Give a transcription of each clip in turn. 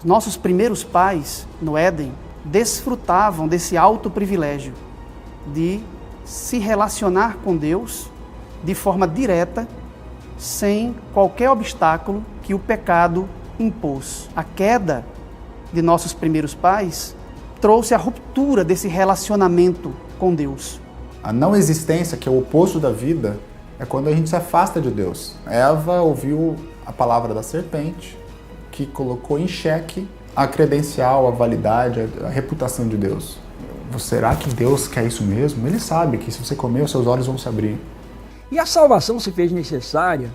Nossos primeiros pais, no Éden, desfrutavam desse alto privilégio de se relacionar com Deus de forma direta, sem qualquer obstáculo que o pecado impôs. A queda de nossos primeiros pais trouxe a ruptura desse relacionamento com Deus. A não existência, que é o oposto da vida, é quando a gente se afasta de Deus. Eva ouviu a palavra da serpente, que colocou em xeque a credencial, a validade, a reputação de Deus. Será que Deus quer isso mesmo? Ele sabe que se você comer, os seus olhos vão se abrir. E a salvação se fez necessária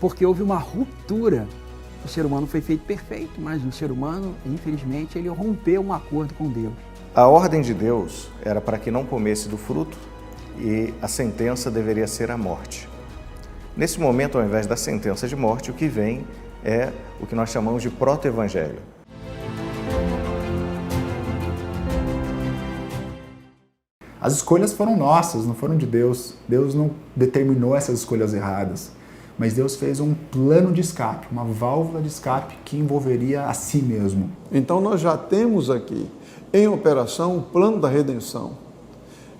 porque houve uma ruptura. O ser humano foi feito perfeito, mas o ser humano, infelizmente, ele rompeu um acordo com Deus. A ordem de Deus era para que não comesse do fruto e a sentença deveria ser a morte. Nesse momento, ao invés da sentença de morte, o que vem é o que nós chamamos de proto-evangelho. As escolhas foram nossas, não foram de Deus. Deus não determinou essas escolhas erradas. Mas Deus fez um plano de escape, uma válvula de escape que envolveria a si mesmo. Então nós já temos aqui em operação o plano da redenção.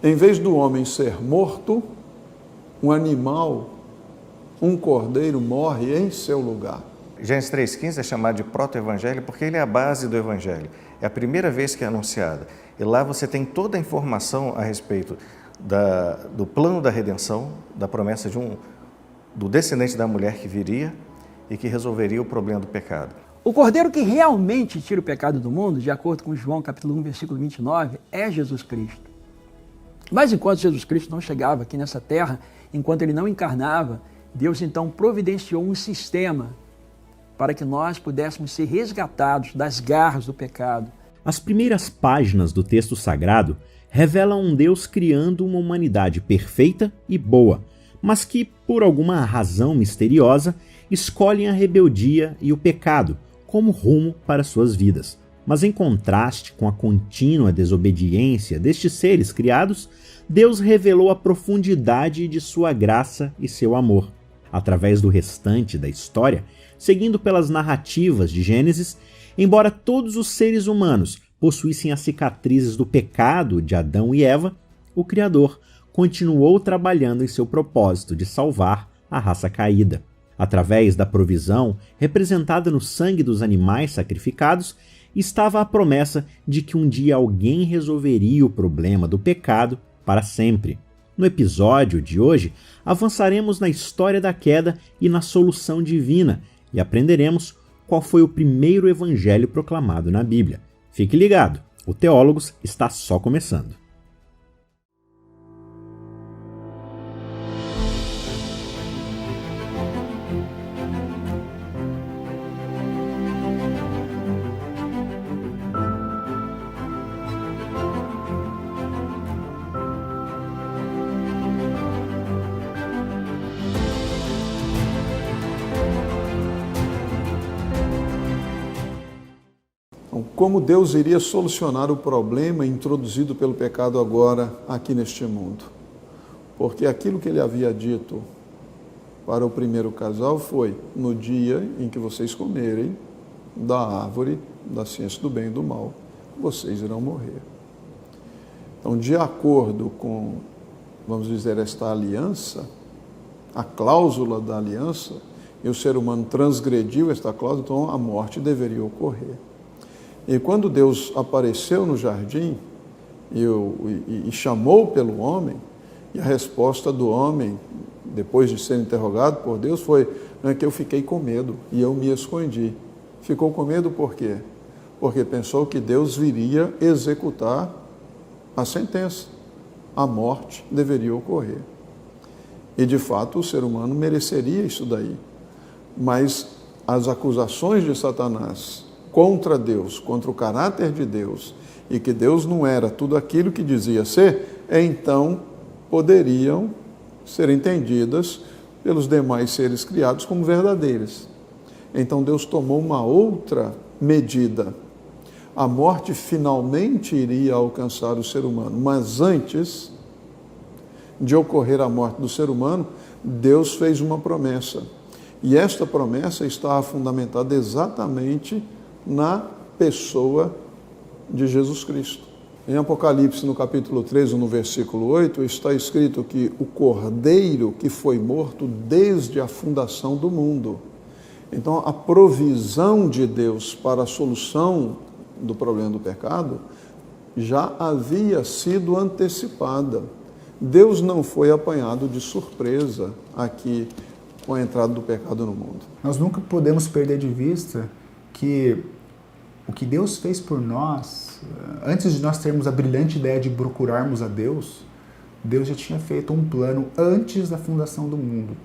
Em vez do homem ser morto, um animal, um cordeiro morre em seu lugar. Gênesis 3,15 é chamado de proto-evangelho porque ele é a base do evangelho. É a primeira vez que é anunciada. E lá você tem toda a informação a respeito do plano da redenção, da promessa do descendente da mulher que viria e que resolveria o problema do pecado. O cordeiro que realmente tira o pecado do mundo, de acordo com João capítulo 1, versículo 29, é Jesus Cristo. Mas enquanto Jesus Cristo não chegava aqui nessa terra, enquanto ele não encarnava, Deus então providenciou um sistema para que nós pudéssemos ser resgatados das garras do pecado. As primeiras páginas do texto sagrado revelam um Deus criando uma humanidade perfeita e boa, mas que, por alguma razão misteriosa, escolhem a rebeldia e o pecado como rumo para suas vidas. Mas em contraste com a contínua desobediência destes seres criados, Deus revelou a profundidade de sua graça e seu amor. Através do restante da história, seguindo pelas narrativas de Gênesis, embora todos os seres humanos possuíssem as cicatrizes do pecado de Adão e Eva, o Criador continuou trabalhando em seu propósito de salvar a raça caída. Através da provisão representada no sangue dos animais sacrificados, estava a promessa de que um dia alguém resolveria o problema do pecado para sempre. No episódio de hoje, avançaremos na história da queda e na solução divina e aprenderemos qual foi o primeiro evangelho proclamado na Bíblia. Fique ligado, o Teólogos está só começando. Como Deus iria solucionar o problema introduzido pelo pecado agora aqui neste mundo? Porque aquilo que ele havia dito para o primeiro casal foi: no dia em que vocês comerem da árvore da ciência do bem e do mal, vocês irão morrer. Então, de acordo com, vamos dizer, esta aliança, a cláusula da aliança, e o ser humano transgrediu esta cláusula, então a morte deveria ocorrer. E quando Deus apareceu no jardim e chamou pelo homem, e a resposta do homem, depois de ser interrogado por Deus, foi: não é que eu fiquei com medo e eu me escondi. Ficou com medo por quê? Porque pensou que Deus viria executar a sentença. A morte deveria ocorrer. E de fato o ser humano mereceria isso daí. Mas as acusações de Satanás contra Deus, contra o caráter de Deus, e que Deus não era tudo aquilo que dizia ser, então poderiam ser entendidas pelos demais seres criados como verdadeiras. Então Deus tomou uma outra medida. A morte finalmente iria alcançar o ser humano, mas antes de ocorrer a morte do ser humano, Deus fez uma promessa. E esta promessa está fundamentada exatamente na pessoa de Jesus Cristo. Em Apocalipse, no capítulo 13, no versículo 8, está escrito que o Cordeiro que foi morto desde a fundação do mundo. Então, a provisão de Deus para a solução do problema do pecado já havia sido antecipada. Deus não foi apanhado de surpresa aqui com a entrada do pecado no mundo. Nós nunca podemos perder de vista que o que Deus fez por nós, antes de nós termos a brilhante ideia de procurarmos a Deus, Deus já tinha feito um plano antes da fundação do mundo,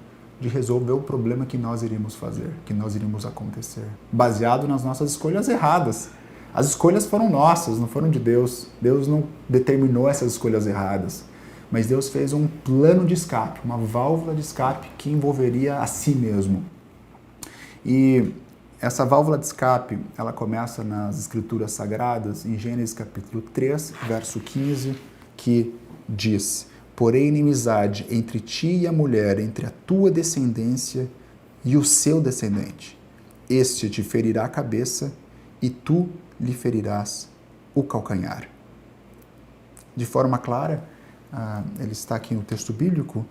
de resolver o problema que nós iríamos fazer, que nós iríamos acontecer, baseado nas nossas escolhas erradas. As escolhas foram nossas, não foram de Deus. Deus não determinou essas escolhas erradas, mas Deus fez um plano de escape, uma válvula de escape que envolveria a si mesmo. E essa válvula de escape, ela começa nas Escrituras Sagradas, em Gênesis capítulo 3, verso 15, que diz: porém, inimizade entre ti e a mulher, entre a tua descendência e o seu descendente. Este te ferirá a cabeça e tu lhe ferirás o calcanhar. De forma clara, ele está aqui no texto bíblico,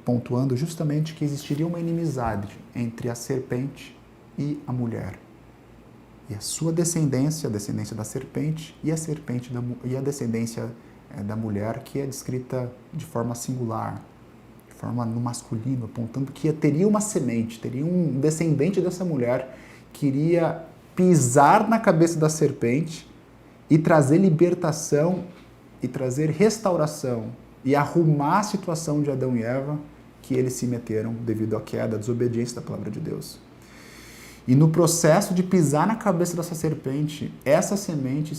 pontuando justamente que existiria uma inimizade entre a serpente e a mulher. E a sua descendência, a descendência da serpente, e a descendência da mulher, que é descrita de forma singular, de forma no masculino, apontando que teria uma semente, teria um descendente dessa mulher que iria pisar na cabeça da serpente e trazer libertação e trazer restauração e arrumar a situação de Adão e Eva que eles se meteram devido à queda, à desobediência da palavra de Deus. E no processo de pisar na cabeça dessa serpente, essa semente,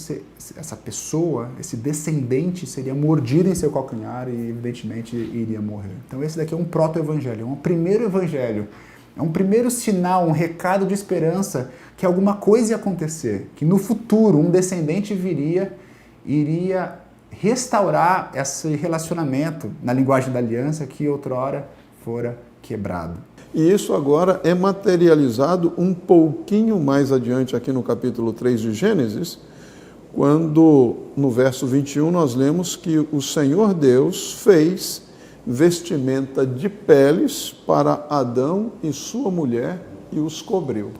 essa pessoa, esse descendente seria mordido em seu calcanhar e evidentemente iria morrer. Então esse daqui é um proto-evangelho, é um primeiro evangelho, é um primeiro sinal, um recado de esperança que alguma coisa ia acontecer, que no futuro um descendente iria restaurar esse relacionamento na linguagem da aliança que outrora fora quebrado. E isso agora é materializado um pouquinho mais adiante aqui no capítulo 3 de Gênesis, quando no verso 21 nós lemos que o Senhor Deus fez vestimenta de peles para Adão e sua mulher e os cobriu.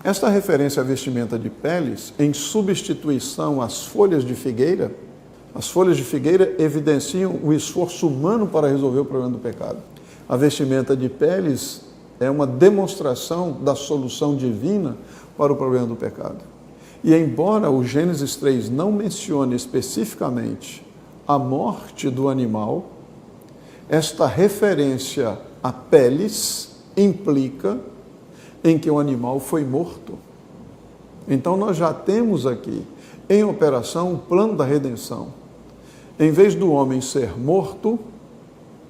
Esta referência à vestimenta de peles, em substituição às folhas de figueira, as folhas de figueira evidenciam o esforço humano para resolver o problema do pecado. A vestimenta de peles é uma demonstração da solução divina para o problema do pecado. E embora o Gênesis 3 não mencione especificamente a morte do animal, esta referência a peles implica em que o animal foi morto. Então nós já temos aqui em operação o plano da redenção. Em vez do homem ser morto,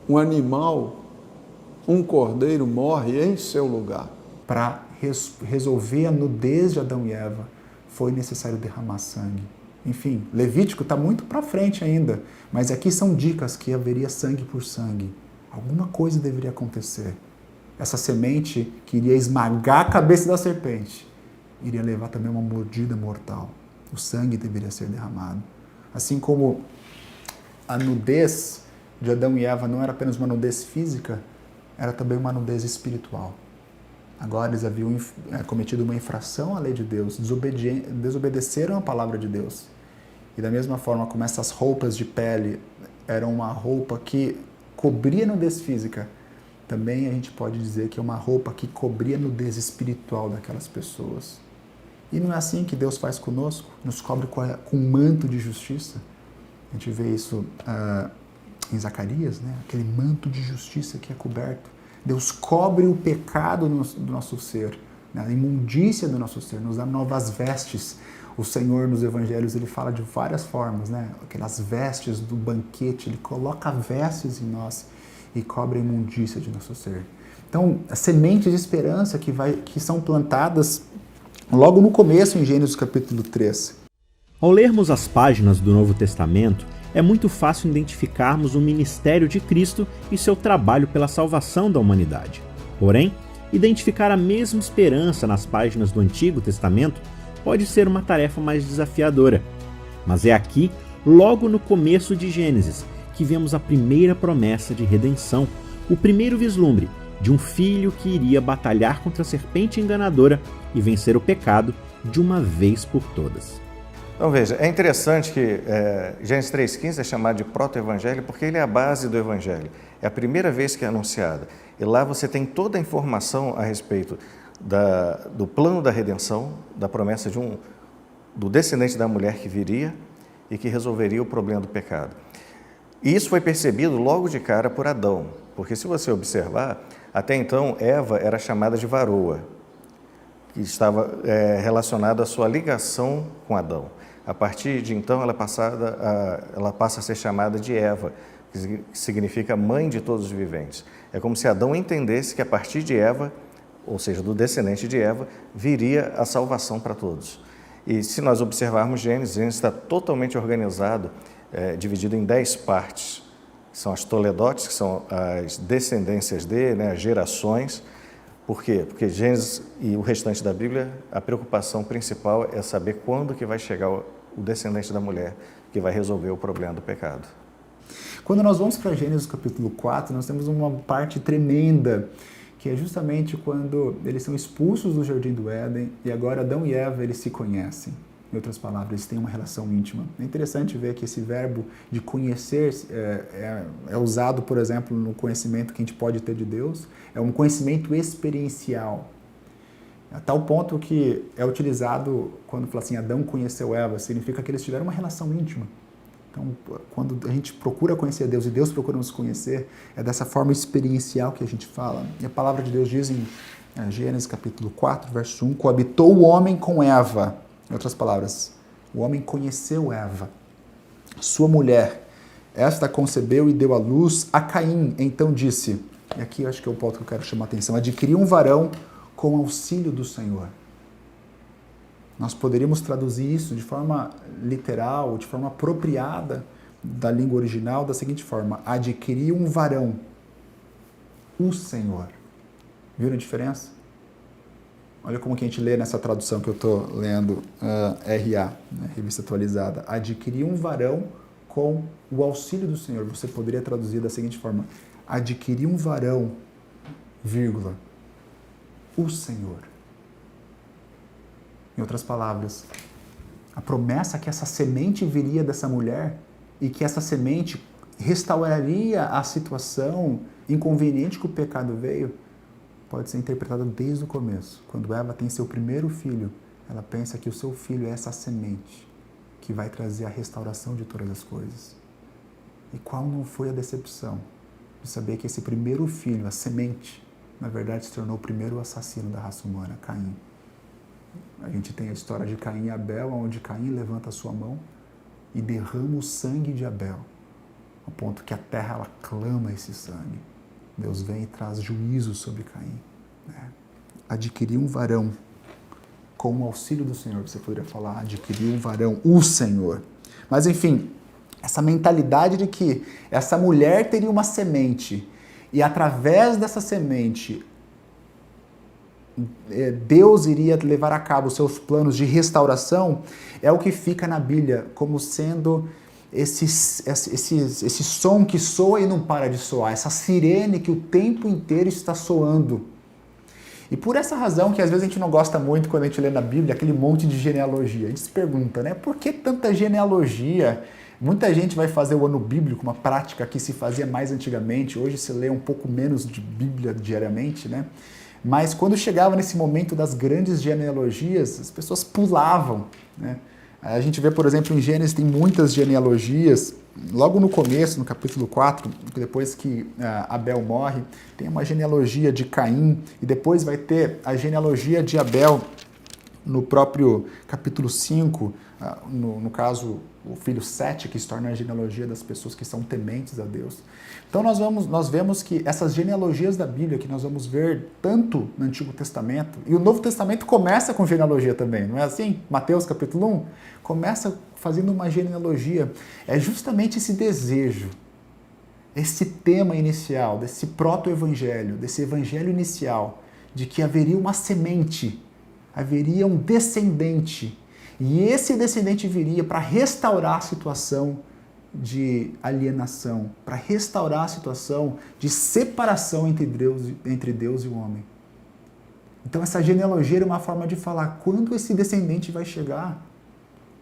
um animal, um cordeiro morre em seu lugar. Para resolver a nudez de Adão e Eva, foi necessário derramar sangue. Enfim, Levítico está muito para frente ainda, mas aqui são dicas que haveria sangue por sangue. Alguma coisa deveria acontecer. Essa semente que iria esmagar a cabeça da serpente, iria levar também uma mordida mortal. O sangue deveria ser derramado. Assim como a nudez de Adão e Eva não era apenas uma nudez física, era também uma nudez espiritual. Agora eles haviam cometido uma infração à lei de Deus, desobedeceram a palavra de Deus. E da mesma forma como essas roupas de pele eram uma roupa que cobria a nudez física, também a gente pode dizer que é uma roupa que cobria a nudez espiritual daquelas pessoas. E não é assim que Deus faz conosco, nos cobre com um manto de justiça. A gente vê isso em Zacarias, né? Aquele manto de justiça que é coberto. Deus cobre o pecado do nosso ser, né? A imundícia do nosso ser, nos dá novas vestes. O Senhor nos evangelhos ele fala de várias formas, né? Aquelas vestes do banquete, ele coloca vestes em nós e cobre a imundícia de nosso ser. Então, as sementes de esperança que são plantadas logo no começo em Gênesis capítulo 3. Ao lermos as páginas do Novo Testamento, é muito fácil identificarmos o ministério de Cristo e seu trabalho pela salvação da humanidade. Porém, identificar a mesma esperança nas páginas do Antigo Testamento pode ser uma tarefa mais desafiadora. Mas é aqui, logo no começo de Gênesis, que vemos a primeira promessa de redenção, o primeiro vislumbre de um filho que iria batalhar contra a serpente enganadora e vencer o pecado de uma vez por todas. Então veja, é interessante que Gênesis 3,15 é chamado de proto-evangelho porque ele é a base do evangelho. É a primeira vez que é anunciada. E lá você tem toda a informação a respeito do plano da redenção, da promessa do descendente da mulher que viria e que resolveria o problema do pecado. E isso foi percebido logo de cara por Adão, porque se você observar, até então Eva era chamada de varoa, que estava relacionada à sua ligação com Adão. A partir de então, ela passa a ser chamada de Eva, que significa mãe de todos os viventes. É como se Adão entendesse que a partir de Eva, ou seja, do descendente de Eva, viria a salvação para todos. E se nós observarmos Gênesis está totalmente organizado, dividido em 10 partes. São as toledotes, que são as descendências as gerações. Por quê? Porque Gênesis e o restante da Bíblia, a preocupação principal é saber quando que vai chegar o descendente da mulher que vai resolver o problema do pecado. Quando nós vamos para Gênesis capítulo 4, nós temos uma parte tremenda, que é justamente quando eles são expulsos do Jardim do Éden e agora Adão e Eva eles se conhecem. Em outras palavras, eles têm uma relação íntima. É interessante ver que esse verbo de conhecer é usado, por exemplo, no conhecimento que a gente pode ter de Deus. É um conhecimento experiencial. A tal ponto que é utilizado quando fala assim, Adão conheceu Eva, significa que eles tiveram uma relação íntima. Então, quando a gente procura conhecer Deus e Deus procura nos conhecer, é dessa forma experiencial que a gente fala. E a palavra de Deus diz em Gênesis capítulo 4, verso 1, coabitou o homem com Eva. Em outras palavras, o homem conheceu Eva, sua mulher. Esta concebeu e deu à luz a Caim. Então disse, e aqui eu acho que é o ponto que eu quero chamar a atenção, adquiriu um varão com auxílio do Senhor. Nós poderíamos traduzir isso de forma literal, de forma apropriada da língua original, da seguinte forma, adquiriu um varão, o Senhor. Viram a diferença? Olha como que a gente lê nessa tradução que eu estou lendo, RA, Revista Atualizada. Adquiriu um varão com o auxílio do Senhor. Você poderia traduzir da seguinte forma, adquiriu um varão, vírgula, o Senhor. Em outras palavras, a promessa que essa semente viria dessa mulher e que essa semente restauraria a situação inconveniente que o pecado veio, pode ser interpretada desde o começo. Quando Eva tem seu primeiro filho, ela pensa que o seu filho é essa semente que vai trazer a restauração de todas as coisas. E qual não foi a decepção de saber que esse primeiro filho, a semente, na verdade se tornou o primeiro assassino da raça humana, Caim. A gente tem a história de Caim e Abel, onde Caim levanta a sua mão e derrama o sangue de Abel, ao ponto que a terra ela clama esse sangue. Deus vem e traz juízo sobre Caim. Adquiriu um varão com o auxílio do Senhor. Você poderia falar, adquiriu um varão, o Senhor. Mas enfim, essa mentalidade de que essa mulher teria uma semente e através dessa semente Deus iria levar a cabo os seus planos de restauração, é o que fica na Bíblia como sendo esse som que soa e não para de soar, essa sirene que o tempo inteiro está soando. E por essa razão que às vezes a gente não gosta muito quando a gente lê na Bíblia aquele monte de genealogia. A gente se pergunta, por que tanta genealogia? Muita gente vai fazer o ano bíblico, uma prática que se fazia mais antigamente. Hoje se lê um pouco menos de Bíblia diariamente, Mas quando chegava nesse momento das grandes genealogias, as pessoas pulavam, A gente vê, por exemplo, em Gênesis tem muitas genealogias. Logo no começo, no capítulo 4, depois que Abel morre, tem uma genealogia de Caim, e depois vai ter a genealogia de Abel no próprio capítulo 5, no caso, o filho Sete, que se torna a genealogia das pessoas que são tementes a Deus. Então nós vemos que essas genealogias da Bíblia, que nós vamos ver tanto no Antigo Testamento, e o Novo Testamento começa com genealogia também, não é assim? Mateus capítulo 1 começa fazendo uma genealogia. É justamente esse desejo, esse tema inicial, desse proto-evangelho, desse evangelho inicial, de que haveria uma semente haveria um descendente. E esse descendente viria para restaurar a situação de alienação, para restaurar a situação de separação entre Deus e o homem. Então essa genealogia é uma forma de falar quando esse descendente vai chegar,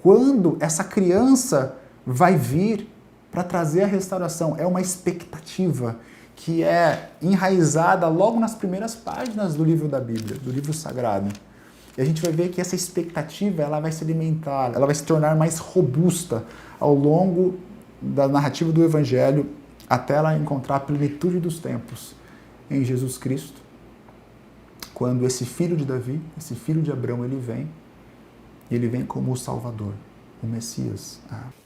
quando essa criança vai vir para trazer a restauração. É uma expectativa que é enraizada logo nas primeiras páginas do livro da Bíblia, do livro sagrado. E a gente vai ver que essa expectativa ela vai se alimentar, ela vai se tornar mais robusta ao longo da narrativa do Evangelho, até ela encontrar a plenitude dos tempos em Jesus Cristo, quando esse filho de Davi, esse filho de Abraão, ele vem como o Salvador, o Messias.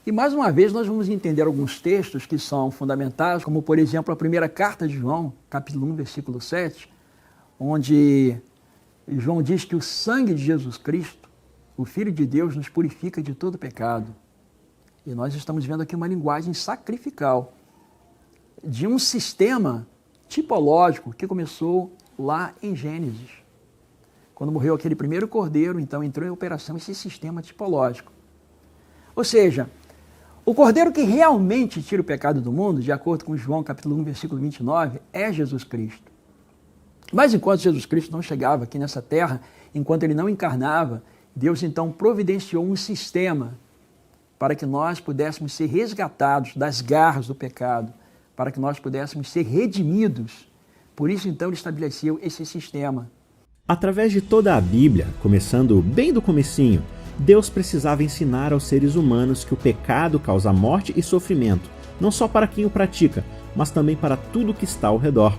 E mais uma vez nós vamos entender alguns textos que são fundamentais, como por exemplo a primeira carta de João, capítulo 1, versículo 7, onde João diz que o sangue de Jesus Cristo, o Filho de Deus, nos purifica de todo pecado. E nós estamos vendo aqui uma linguagem sacrificial de um sistema tipológico que começou lá em Gênesis. Quando morreu aquele primeiro cordeiro, então entrou em operação esse sistema tipológico. Ou seja, o cordeiro que realmente tira o pecado do mundo, de acordo com João capítulo 1, versículo 29, é Jesus Cristo. Mas enquanto Jesus Cristo não chegava aqui nessa terra, enquanto ele não encarnava, Deus então providenciou um sistema para que nós pudéssemos ser resgatados das garras do pecado, para que nós pudéssemos ser redimidos. Por isso então ele estabeleceu esse sistema. Através de toda a Bíblia, começando bem do comecinho, Deus precisava ensinar aos seres humanos que o pecado causa morte e sofrimento, não só para quem o pratica, mas também para tudo que está ao redor.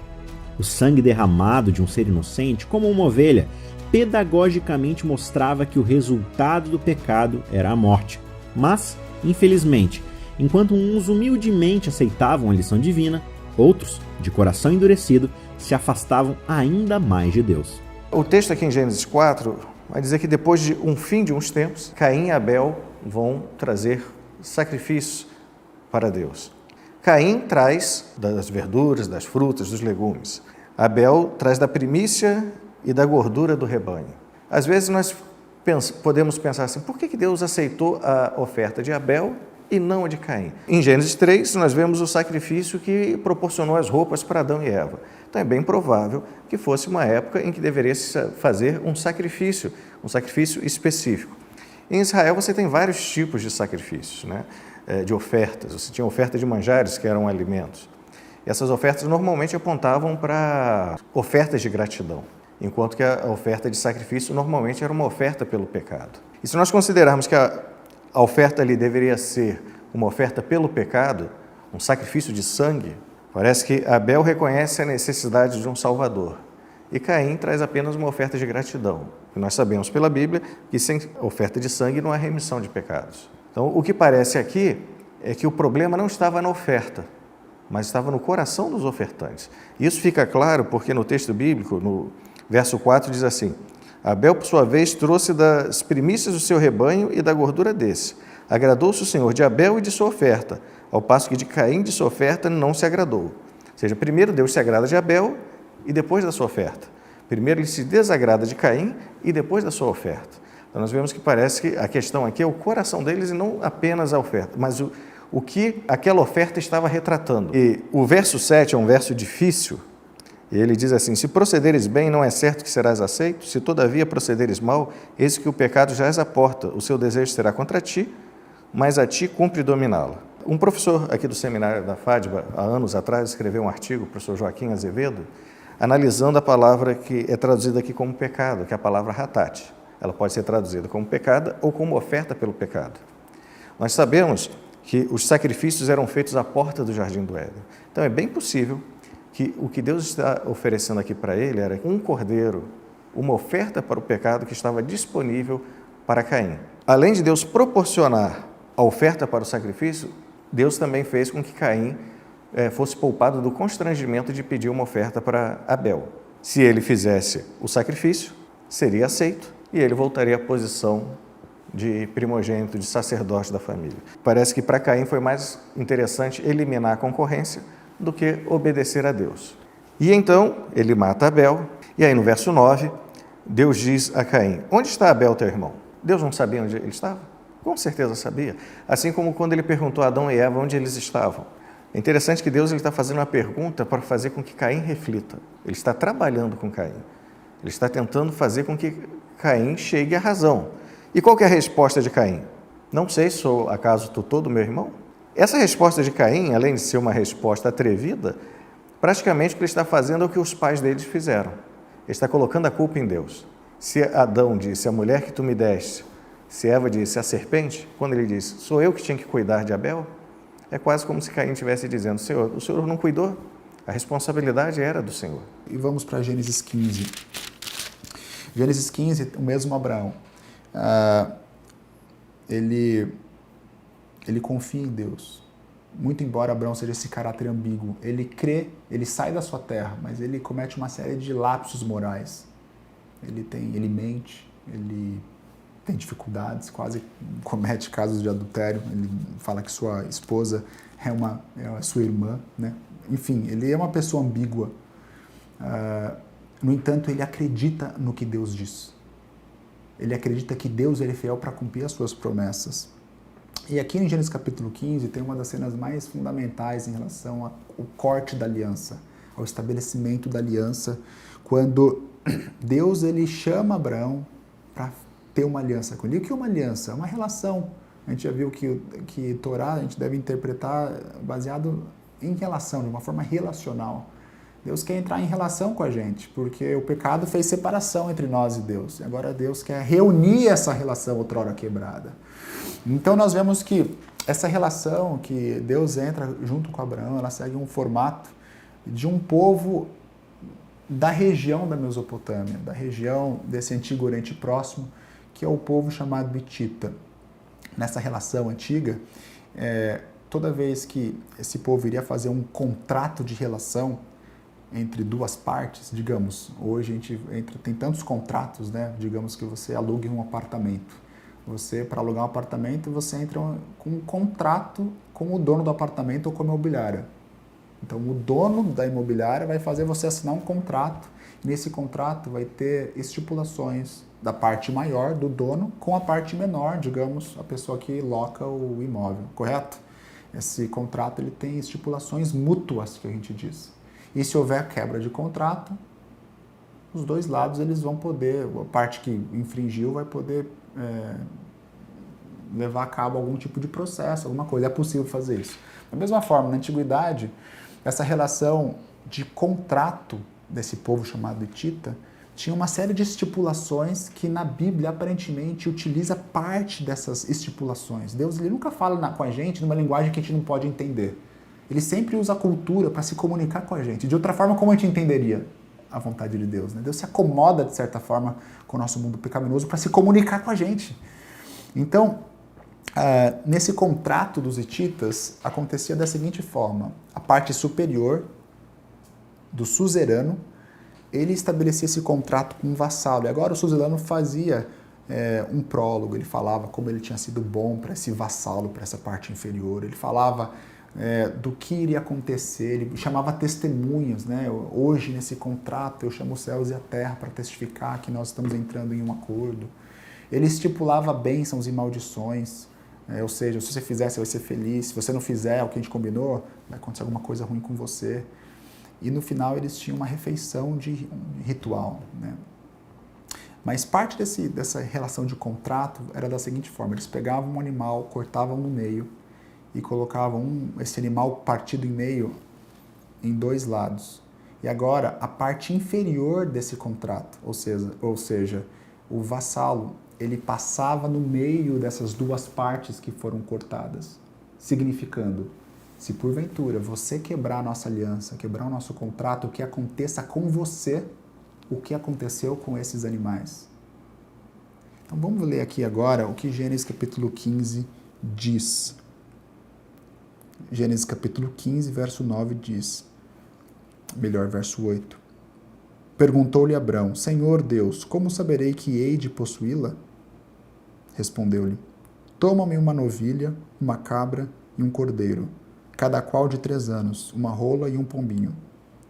O sangue derramado de um ser inocente, como uma ovelha, pedagogicamente mostrava que o resultado do pecado era a morte. Mas, infelizmente, enquanto uns humildemente aceitavam a lição divina, outros, de coração endurecido, se afastavam ainda mais de Deus. O texto aqui em Gênesis 4 vai dizer que depois de um fim de uns tempos, Caim e Abel vão trazer sacrifícios para Deus. Caim traz das verduras, das frutas, dos legumes. Abel traz da primícia e da gordura do rebanho. Às vezes nós podemos pensar assim, por que Deus aceitou a oferta de Abel e não a de Caim? Em Gênesis 3, nós vemos o sacrifício que proporcionou as roupas para Adão e Eva. Então é bem provável que fosse uma época em que deveria se fazer um sacrifício específico. Em Israel você tem vários tipos de sacrifícios, né? De ofertas. Você tinha oferta de manjares, que eram alimentos. E essas ofertas normalmente apontavam para ofertas de gratidão, enquanto que a oferta de sacrifício normalmente era uma oferta pelo pecado. E se nós considerarmos que a oferta ali deveria ser uma oferta pelo pecado, um sacrifício de sangue, parece que Abel reconhece a necessidade de um Salvador e Caim traz apenas uma oferta de gratidão. E nós sabemos pela Bíblia que sem oferta de sangue não há remissão de pecados. Então, o que parece aqui é que o problema não estava na oferta, mas estava no coração dos ofertantes. Isso fica claro porque no texto bíblico, no verso 4, diz assim: Abel, por sua vez, trouxe das primícias do seu rebanho e da gordura desse. Agradou-se o Senhor de Abel e de sua oferta, ao passo que de Caim de sua oferta não se agradou. Ou seja, primeiro Deus se agrada de Abel e depois da sua oferta. Primeiro ele se desagrada de Caim e depois da sua oferta. Então nós vemos que parece que a questão aqui é o coração deles e não apenas a oferta, mas o que aquela oferta estava retratando. E o verso 7 é um verso difícil. Ele diz assim: se procederes bem, não é certo que serás aceito? Se todavia procederes mal, eis que o pecado já és à porta. O seu desejo será contra ti, mas a ti cumpre dominá-lo. Um professor aqui do seminário da FADBA, há anos atrás, escreveu um artigo, o professor Joaquim Azevedo, analisando a palavra que é traduzida aqui como pecado, que é a palavra ratate. Ela pode ser traduzida como pecado ou como oferta pelo pecado. Nós sabemos que os sacrifícios eram feitos à porta do Jardim do Éden. Então é bem possível que o que Deus está oferecendo aqui para ele era um cordeiro, uma oferta para o pecado que estava disponível para Caim. Além de Deus proporcionar a oferta para o sacrifício, Deus também fez com que Caim fosse poupado do constrangimento de pedir uma oferta para Abel. Se ele fizesse o sacrifício, seria aceito e ele voltaria à posição de primogênito, de sacerdote da família. Parece que para Caim foi mais interessante eliminar a concorrência do que obedecer a Deus. E então ele mata Abel, e aí no verso 9, Deus diz a Caim: onde está Abel, teu irmão? Deus não sabia onde ele estava? Com certeza sabia. Assim como quando ele perguntou a Adão e Eva onde eles estavam. É interessante que Deus está fazendo uma pergunta para fazer com que Caim reflita. Ele está trabalhando com Caim. Ele está tentando fazer com que Caim chegue à razão. E qual que é a resposta de Caim? Não sei, sou acaso tutor do meu irmão? Essa resposta de Caim, além de ser uma resposta atrevida, praticamente o que ele está fazendo é o que os pais deles fizeram. Ele está colocando a culpa em Deus. Se Adão disse, a mulher que tu me deste, se Eva disse, a serpente, quando ele disse, sou eu que tinha que cuidar de Abel, é quase como se Caim estivesse dizendo, Senhor, o Senhor não cuidou? A responsabilidade era do Senhor. E vamos para Gênesis 15. Gênesis 15, o mesmo Abraão. Ele confia em Deus. Muito embora Abraão seja esse caráter ambíguo, ele crê, ele sai da sua terra, mas ele comete uma série de lapsos morais. Ele mente, ele tem dificuldades, quase comete casos de adultério. Ele fala que sua esposa é sua irmã, né? Enfim, ele é uma pessoa ambígua. No entanto, ele acredita no que Deus diz. Ele acredita que Deus é fiel para cumprir as suas promessas. E aqui em Gênesis capítulo 15 tem uma das cenas mais fundamentais em relação ao corte da aliança, ao estabelecimento da aliança, quando Deus ele chama Abraão para ter uma aliança com ele. E o que é uma aliança? É uma relação. A gente já viu que Torá a gente deve interpretar baseado em relação, de uma forma relacional. Deus quer entrar em relação com a gente, porque o pecado fez separação entre nós e Deus. E agora Deus quer reunir essa relação outrora quebrada. Então nós vemos que essa relação que Deus entra junto com Abraão, ela segue um formato de um povo da região da Mesopotâmia, da região desse antigo Oriente Próximo, que é o povo chamado hitita. Nessa relação antiga, toda vez que esse povo iria fazer um contrato de relação entre duas partes, digamos, hoje a gente tem tantos contratos, né? Digamos que você alugue um apartamento. Você, para alugar um apartamento, você entra com um contrato com o dono do apartamento ou com a imobiliária. Então, o dono da imobiliária vai fazer você assinar um contrato. Nesse contrato vai ter estipulações da parte maior do dono com a parte menor, digamos, a pessoa que loca o imóvel, correto? Esse contrato ele tem estipulações mútuas, que a gente diz. E se houver quebra de contrato, os dois lados eles vão poder, a parte que infringiu vai poder levar a cabo algum tipo de processo, alguma coisa. É possível fazer isso. Da mesma forma, na antiguidade, essa relação de contrato desse povo chamado hitita tinha uma série de estipulações que na Bíblia aparentemente utiliza parte dessas estipulações. Deus ele nunca fala com a gente numa linguagem que a gente não pode entender. Ele sempre usa a cultura para se comunicar com a gente. De outra forma, como a gente entenderia a vontade de Deus? Né? Deus se acomoda, de certa forma, com o nosso mundo pecaminoso para se comunicar com a gente. Então, nesse contrato dos hititas, acontecia da seguinte forma. A parte superior do suzerano, ele estabelecia esse contrato com um vassalo. E agora o suzerano fazia um prólogo, ele falava como ele tinha sido bom para esse vassalo, para essa parte inferior. Ele falava do que iria acontecer, ele chamava testemunhas, né? Hoje, nesse contrato, eu chamo os céus e a terra para testificar que nós estamos entrando em um acordo. Ele estipulava bênçãos e maldições, ou seja, se você fizer, você vai ser feliz, se você não fizer o que a gente combinou, vai acontecer alguma coisa ruim com você. E no final eles tinham uma refeição de ritual, né? Mas parte dessa relação de contrato era da seguinte forma, eles pegavam um animal, cortavam no meio, e colocavam esse animal partido em meio em dois lados. E agora, a parte inferior desse contrato, ou seja, o vassalo, ele passava no meio dessas duas partes que foram cortadas, significando, se porventura você quebrar a nossa aliança, quebrar o nosso contrato, que aconteça com você o que aconteceu com esses animais. Então vamos ler aqui agora o que Gênesis capítulo 15 diz. Gênesis capítulo 15, verso 9 diz, verso 8. Perguntou-lhe Abrão, Senhor Deus, como saberei que hei de possuí-la? Respondeu-lhe, toma-me uma novilha, uma cabra e um cordeiro, cada qual de 3 anos, uma rola e um pombinho.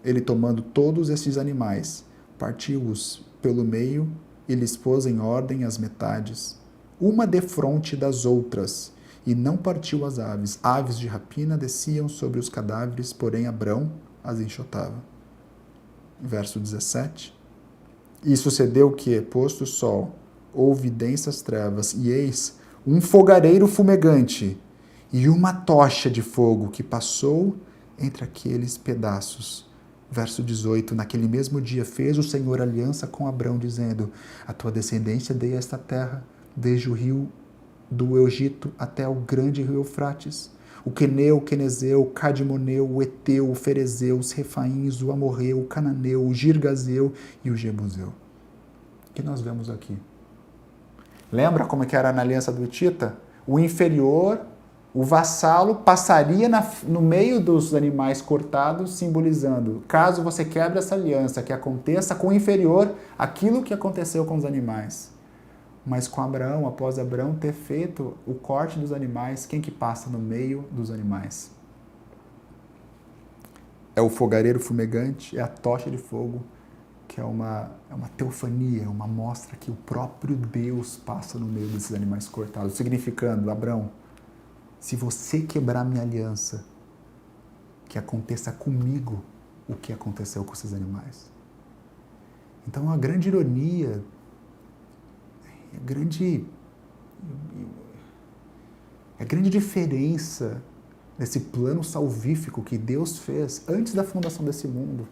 Ele tomando todos esses animais, partiu-os pelo meio e lhes pôs em ordem as metades, uma defronte das outras, e não partiu as aves. Aves de rapina desciam sobre os cadáveres, porém Abrão as enxotava. Verso 17. E sucedeu que, posto o sol, houve densas trevas, e eis um fogareiro fumegante e uma tocha de fogo que passou entre aqueles pedaços. Verso 18. Naquele mesmo dia fez o Senhor aliança com Abrão, dizendo: a tua descendência dei a esta terra, desde o rio do Egito até o grande rio Eufrates, o Queneu, o Quenezeu, o Cadmoneu, o Eteu, o Ferezeu, os Refaíns, o Amorreu, o Cananeu, o Girgazeu e o Jebuseu. O que nós vemos aqui? Lembra como que era na aliança do Hitita? O inferior, o vassalo, passaria no meio dos animais cortados, simbolizando, caso você quebre essa aliança, que aconteça com o inferior aquilo que aconteceu com os animais. Mas com Abraão, após Abraão ter feito o corte dos animais, quem que passa no meio dos animais? É o fogareiro fumegante, é a tocha de fogo, que é uma teofania, uma mostra que o próprio Deus passa no meio desses animais cortados, significando, Abraão, se você quebrar minha aliança, que aconteça comigo o que aconteceu com esses animais. Então, a grande ironia, a grande diferença desse plano salvífico que Deus fez antes da fundação desse mundo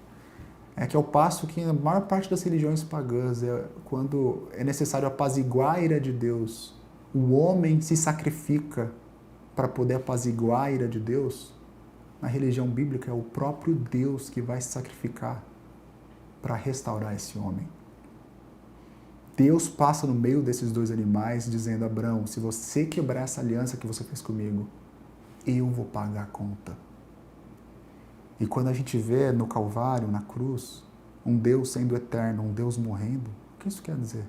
é que, ao passo que na maior parte das religiões pagãs, quando é necessário apaziguar a ira de Deus, o homem se sacrifica para poder apaziguar a ira de Deus, na religião bíblica é o próprio Deus que vai se sacrificar para restaurar esse homem. Deus passa no meio desses dois animais dizendo: Abraão, se você quebrar essa aliança que você fez comigo, eu vou pagar a conta. E quando a gente vê no Calvário, na cruz, um Deus sendo eterno, um Deus morrendo, o que isso quer dizer?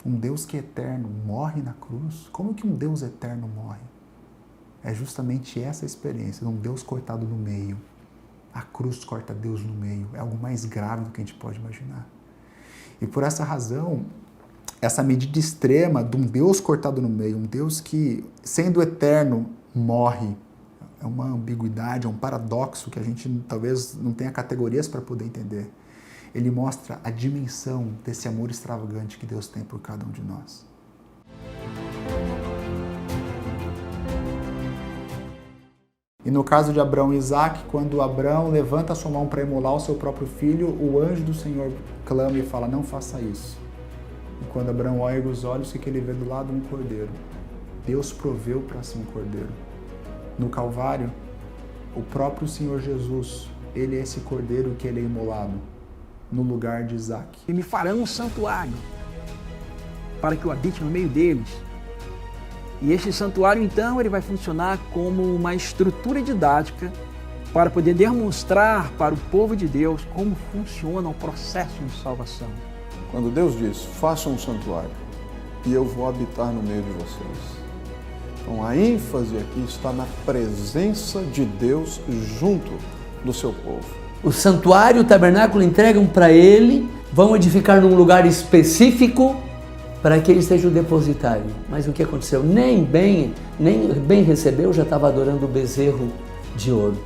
Um Deus que é eterno morre na cruz? Como que um Deus eterno morre? É justamente essa experiência de um Deus cortado no meio. A cruz corta Deus no meio. É algo mais grave do que a gente pode imaginar. E por essa razão, essa medida extrema de um Deus cortado no meio, um Deus que, sendo eterno, morre, é uma ambiguidade, é um paradoxo que a gente talvez não tenha categorias para poder entender. Ele mostra a dimensão desse amor extravagante que Deus tem por cada um de nós. E no caso de Abraão e Isaac, quando Abraão levanta a sua mão para imolar o seu próprio filho, o anjo do Senhor clama e fala: não faça isso. E quando Abraão ergue os olhos, o que ele vê do lado? Um cordeiro. Deus proveu para si um cordeiro. No Calvário, o próprio Senhor Jesus, ele é esse cordeiro que ele é imolado no lugar de Isaac. E me farão um santuário para que eu habite no meio deles. E este santuário, então, ele vai funcionar como uma estrutura didática para poder demonstrar para o povo de Deus como funciona o processo de salvação. Quando Deus diz: faça um santuário e eu vou habitar no meio de vocês. Então a ênfase aqui está na presença de Deus junto do seu povo. O santuário, o tabernáculo entregam para ele, vão edificar num lugar específico para que ele seja o depositário. Mas o que aconteceu? Nem bem recebeu, já estava adorando o bezerro de ouro.